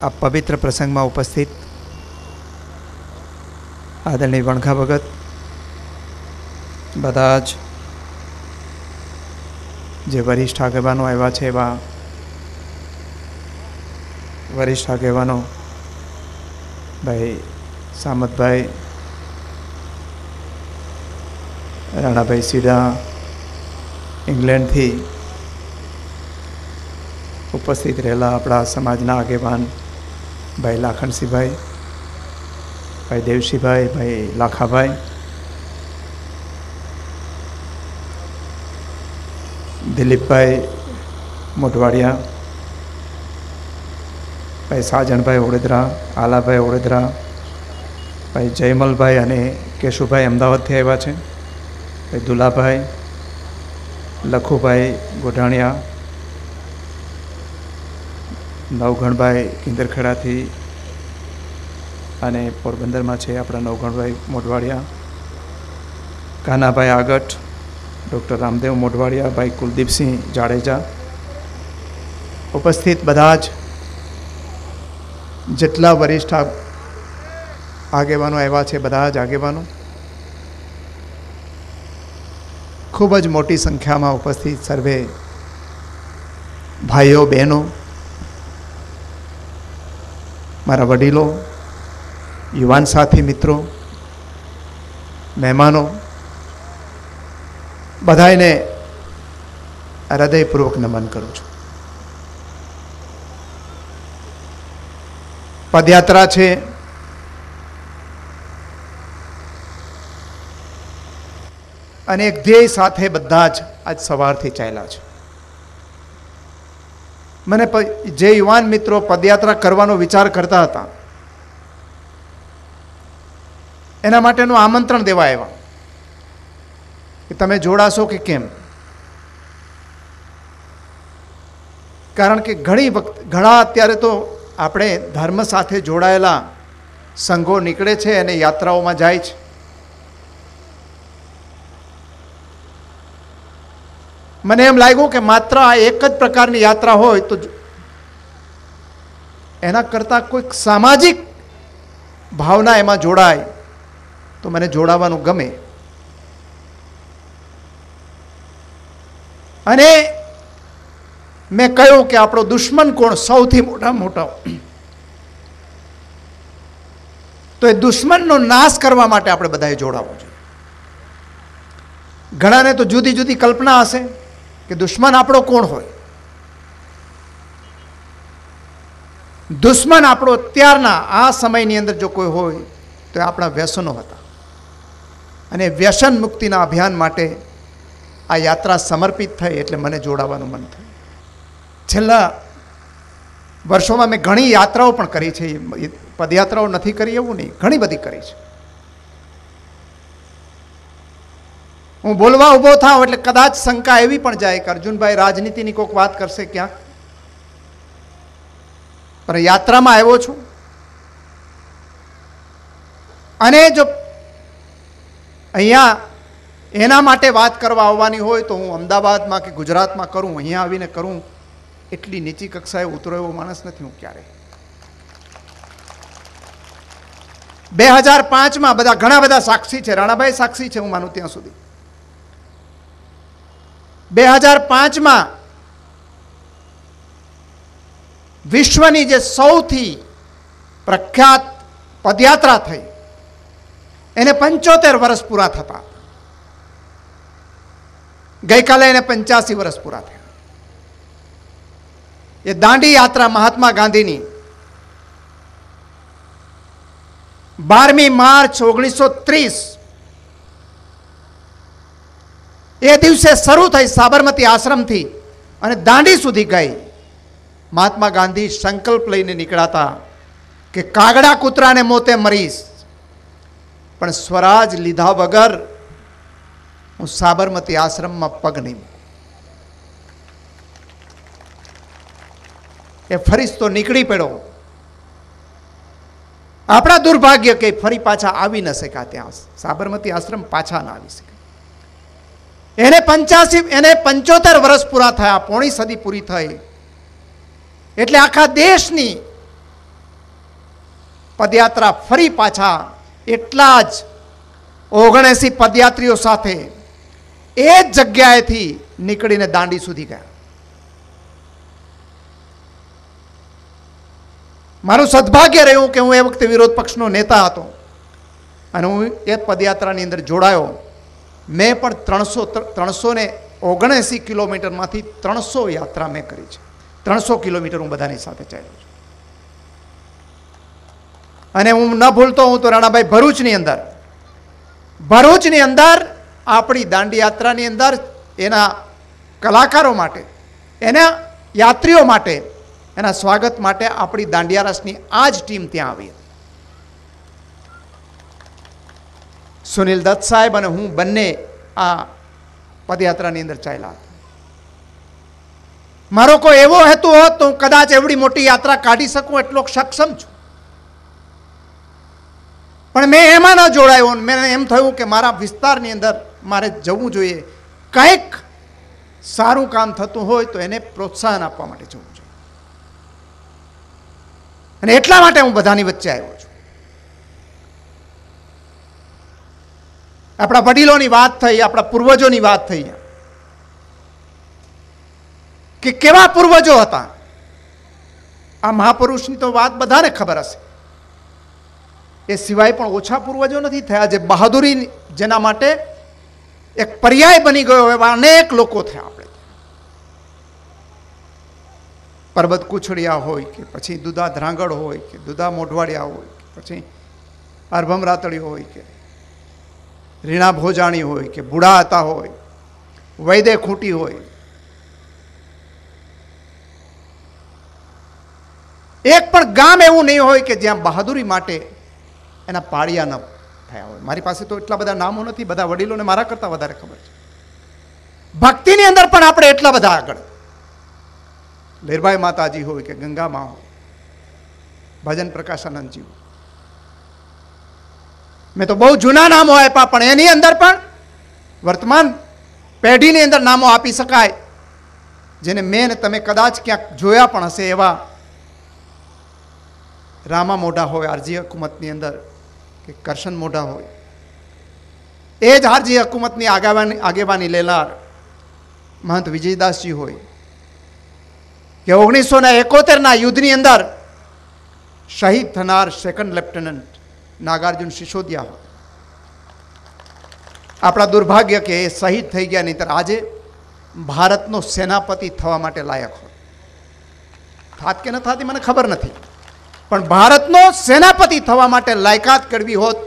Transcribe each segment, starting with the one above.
આ પવિત્ર પ્રસંગમાં ઉપસ્થિત આદરણીય વણખા ભગત, બધા જ જે વરિષ્ઠ આગેવાનો આવ્યા છે એવા વરિષ્ઠ આગેવાનો ભાઈ સામતભાઈ, રાણાભાઈ સીડા ઇંગ્લેન્ડથી ઉપસ્થિત રહેલા આપણા સમાજના આગેવાન ભાઈ લાખણસિંહભાઈ, ભાઈ દેવસિંહભાઈ, ભાઈ લાખાભાઈ, દિલીપભાઈ મોઢવાડિયા, ભાઈ સાજણભાઈ ઓળેદરા, આલાભાઈ ઓળેદરા, ભાઈ જયમલભાઈ અને કેશુભાઈ અમદાવાદથી આવ્યા છે, ભાઈ દુલાભાઈ, લખુભાઈ ગોઢાણિયા, નવઘણભાઈ કિંદરખેડાથી અને પોરબંદરમાં છે આપણા નવઘણભાઈ મોઢવાડિયા, કાનાભાઈ આગઠ, ડૉક્ટર રામદેવ મોઢવાડિયા, ભાઈ કુલદીપસિંહ જાડેજા, ઉપસ્થિત બધા જ જેટલા વરિષ્ઠ આગેવાનો આવ્યા છે બધા જ આગેવાનો, ખૂબ જ મોટી સંખ્યામાં ઉપસ્થિત સર્વે ભાઈઓ બહેનો, મારા વડીલો, યુવાન સાથી મિત્રો, મહેમાનો, બધાને હૃદયપૂર્વક નમન કરું છું. પદયાત્રા છે અને એક ધ્યેય સાથે બધા જ આજ સવારથી ચાલ્યા છે. મને જે યુવાન મિત્રો પદયાત્રા કરવાનો વિચાર કરતા હતા એના માટેનું આમંત્રણ દેવા આવ્યા કે તમે જોડાશો કે કેમ. કારણ કે ઘણા અત્યારે તો આપણે ધર્મ સાથે જોડાયેલા સંઘો નીકળે છે અને યાત્રાઓમાં જાય છે. મને એમ લાગ્યું કે માત્ર આ એક જ પ્રકારની યાત્રા હોય તો એના કરતાં કોઈક સામાજિક ભાવના એમાં જોડાય તો મને જોડાવાનું ગમે. અને મેં કહ્યું કે આપણો દુશ્મન કોણ? સૌથી મોટો. તો એ દુશ્મનનો નાશ કરવા માટે આપણે બધાએ જોડાવવું જોઈએ. ઘણાને તો જુદી જુદી કલ્પના હશે કે દુશ્મન આપણો કોણ હોય. દુશ્મન આપણો અત્યારના આ સમયની અંદર જો કોઈ હોય તો એ આપણા વ્યસનો હતા. અને વ્યસન મુક્તિના અભિયાન માટે આ યાત્રા સમર્પિત થઈ એટલે મને જોડાવાનું મન થયું. છેલ્લા વર્ષોમાં મેં ઘણી યાત્રાઓ પણ કરી છે. પદયાત્રાઓ નથી કરી એવું નહીં, ઘણી બધી કરી છે. હું બોલવા ઊભો થાઉં એટલે કદાચ શંકા એવી પણ જાય કે અર્જુનભાઈ રાજનીતિની કોઈક વાત કરશે ક્યાંક, પણ યાત્રામાં આવ્યો છું. અને જો અહીંયા એના માટે વાત કરવા આવવાની હોય તો હું અમદાવાદમાં કે ગુજરાતમાં કરું, અહીંયા આવીને કરું એટલી નીચી કક્ષાએ ઉતરો એવો માણસ નથી હું ક્યારેય. 2005માં ઘણા બધા સાક્ષી છે, રાણાભાઈ સાક્ષી છે હું માનું ત્યાં સુધી. 2005માં વિશ્વની જે સૌથી પ્રખ્યાત પદયાત્રા થઈ એને 75 વર્ષ પૂરા થતા. ગઈકાલે એને 85 વર્ષ પૂરા થયા. એ દાંડી યાત્રા મહાત્મા ગાંધીની 12મી માર્ચ 1930 એ દિવસે શરૂ થઈ સાબરમતી આશ્રમથી અને દાંડી સુધી ગઈ. મહાત્મા ગાંધી સંકલ્પ લઈને નીકળાતા કે કાગડા કૂતરાને મોતે મરીશ પણ સ્વરાજ લીધા વગર હું સાબરમતી આશ્રમમાં પગ નહીં મૂકું. એ ફરિશ્તો નીકળી પડ્યો. આપણા દુર્ભાગ્ય કે ફરી પાછા આવી ન શક્યા. ત્યાં સાબરમતી આશ્રમ પાછા ના આવી શકે. એને 75 વર્ષ પૂરા થયા, પોણી સદી પૂરી થઈ. એટલે આખા દેશની પદયાત્રા ફરી પાછા એટલા જ 79 પદયાત્રીઓ સાથે એ જ જગ્યાએથી નીકળીને દાંડી સુધી ગયા. મારું સદભાગ્ય રહ્યું કે હું એ વખતે વિરોધ પક્ષનો નેતા હતો અને હું એ પદયાત્રાની અંદર જોડાયો. મેં પણ 379 કિલોમીટરમાંથી 300 યાત્રા મેં કરી છે. 300 કિલોમીટર હું બધાની સાથે ચાલ્યો છું. અને હું ન ભૂલતો હું તો રાણાભાઈ ભરૂચની અંદર આપણી દાંડી યાત્રાની અંદર એના કલાકારો માટે, એના યાત્રીઓ માટે, એના સ્વાગત માટે આપણી દાંડિયા રાસની આ જ ટીમ ત્યાં આવી હતી. સુનિલ દત્ત સાહેબ અને હું બંને આ પદયાત્રાની અંદર ચાલ્યા હતા. મારો કોઈ એવો હેતુ હોત તો હું કદાચ એવડી મોટી યાત્રા કાઢી શકું એટલો સક્ષમ છું, પણ મેં એમાં ન જોડાયો. મને એમ થયું કે મારા વિસ્તારની અંદર મારે જવું જોઈએ, કંઈક સારું કામ થતું હોય તો એને પ્રોત્સાહન આપવા માટે જવું જોઈએ. અને એટલા માટે હું બધાની વચ્ચે આવ્યો છું. આપણા વડીલોની વાત થઈ, આપણા પૂર્વજોની વાત થઈ કે કેવા પૂર્વજો હતા. આ મહાપુરુષની તો વાત બધાને ખબર હશે. એ સિવાય પણ ઓછા પૂર્વજો નથી થયા. જે બહાદુરી જેના માટે એક પર્યાય બની ગયો એવા અનેક લોકો થયા. આપણે પરબત કુછડિયા હોય કે પછી દુધા ધ્રાંગડ હોય કે દુધા મોઢવાડિયા હોય કે પછી અરભમ રાતડીઓ હોય કે રીણા ભોજાણી હોય કે બુઢા હતા હોય, વૈદે ખૂંટી હોય, એક પણ ગામ એવું નહીં હોય કે જ્યાં બહાદુરી માટે એના પાળિયા ન થયા હોય. મારી પાસે તો એટલા બધા નામો નથી, બધા વડીલોને મારા કરતાં વધારે ખબર છે. ભક્તિની અંદર પણ આપણે એટલા બધા આગળ, લીરબાઈ માતાજી હોય કે ગંગામાં હોય, ભજન પ્રકાશાનંદજી હોય. મેં તો બહુ જૂના નામો આપ્યા, પણ એની અંદર પણ વર્તમાન પેઢીની અંદર નામો આપી શકાય જેને મેં ને તમે કદાચ ક્યાંક જોયા પણ હશે એવા રામા મોઢા હોય આરજી હકુમતની અંદર કે કરશન મોઢા હોય. એ જ આરજી હકુમતની આગેવાની લેનાર મહંત વિજયદાસજી હોય કે 1971ના યુદ્ધની અંદર શહીદ થનાર સેકન્ડ લેફ્ટનન્ટ નાગાર્જુન સિસોદિયા હોય. આપણા દુર્ભાગ્ય કે એ શહીદ થઈ ગયા, નહીંતર આજે ભારતનો સેનાપતિ થવા માટે લાયક હોય. થાત કે ન થાતી મને ખબર નથી, પણ ભારતનો સેનાપતિ થવા માટે લાયકાત કરવી હોત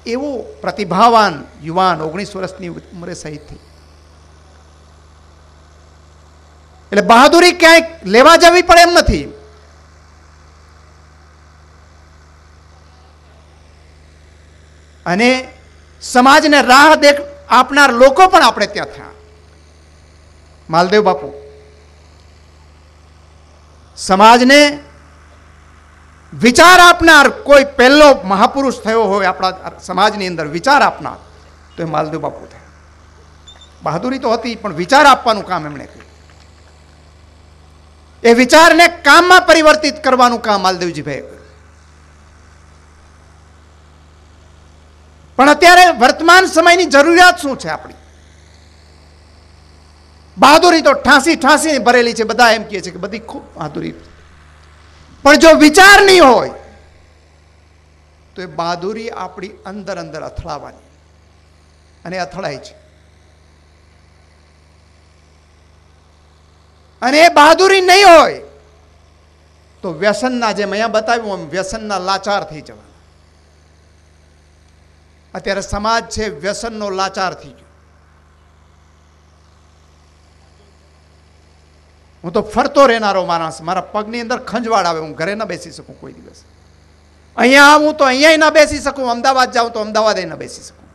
એવું પ્રતિભાવાન યુવાન 19 વર્ષની ઉંમરે શહીદ થઈ. એટલે બહાદુરી ક્યાંય લેવા જવી પડે એમ નથી. અને સમાજને રાહ આપનાર લોકો પણ આપણે ત્યાં થયા. માલદેવ બાપુ સમાજને વિચાર આપનાર કોઈ પહેલો મહાપુરુષ થયો હોય આપણા સમાજની અંદર વિચાર આપનાર તો એ માલદેવ બાપુ થયા. બહાદુરી તો હતી, પણ વિચાર આપવાનું કામ એમણે કર્યું. એ વિચારને કામમાં પરિવર્તિત કરવાનું કામ માલદેવજીભાઈએ કર્યું. પણ અત્યારે વર્તમાન સમયની જરૂરિયાત શું છે આપણી? બહાદુરી તો ઠાંસી ભરેલી છે. બધા એમ કહે છે કે બધી ખૂબ બહાદુરી, પણ જો વિચાર નહીં હોય તો એ બહાદુરી આપણી અંદર અથડાવાની, અને અથડાય છે. અને એ બહાદુરી નહીં હોય તો વ્યસનના, જેમ અહીંયા બતાવ્યું એમ વ્યસનના લાચાર થઈ જવાના. અત્યારે સમાજ છે વ્યસનનો લાચાર થઈ ગયો. હું તો ફરતો રહેનારો માણસ, મારા પગની અંદર ખંજવાળ આવે, હું ઘરે ન બેસી શકું કોઈ દિવસ. અહીંયા આવું તો અહીંયા ન બેસી શકું, અમદાવાદ જાઉં તો અમદાવાદ ન બેસી શકું.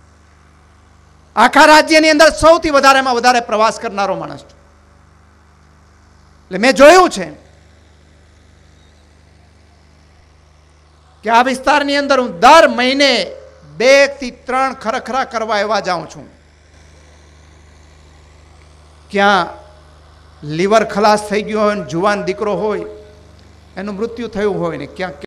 આખા રાજ્યની અંદર સૌથી વધારેમાં વધારે પ્રવાસ કરનારો માણસ છું. એટલે મેં જોયું છે કે આ વિસ્તારની અંદર હું દર મહિને 2 થી 3 ખરખરા કરવા એવા જાઉં છું. ક્યાં લીવર ખલાસ થઈ ગયો હોય, જુવાન દીકરો હોય એનું મૃત્યુ થયું હોય ને ક્યાંક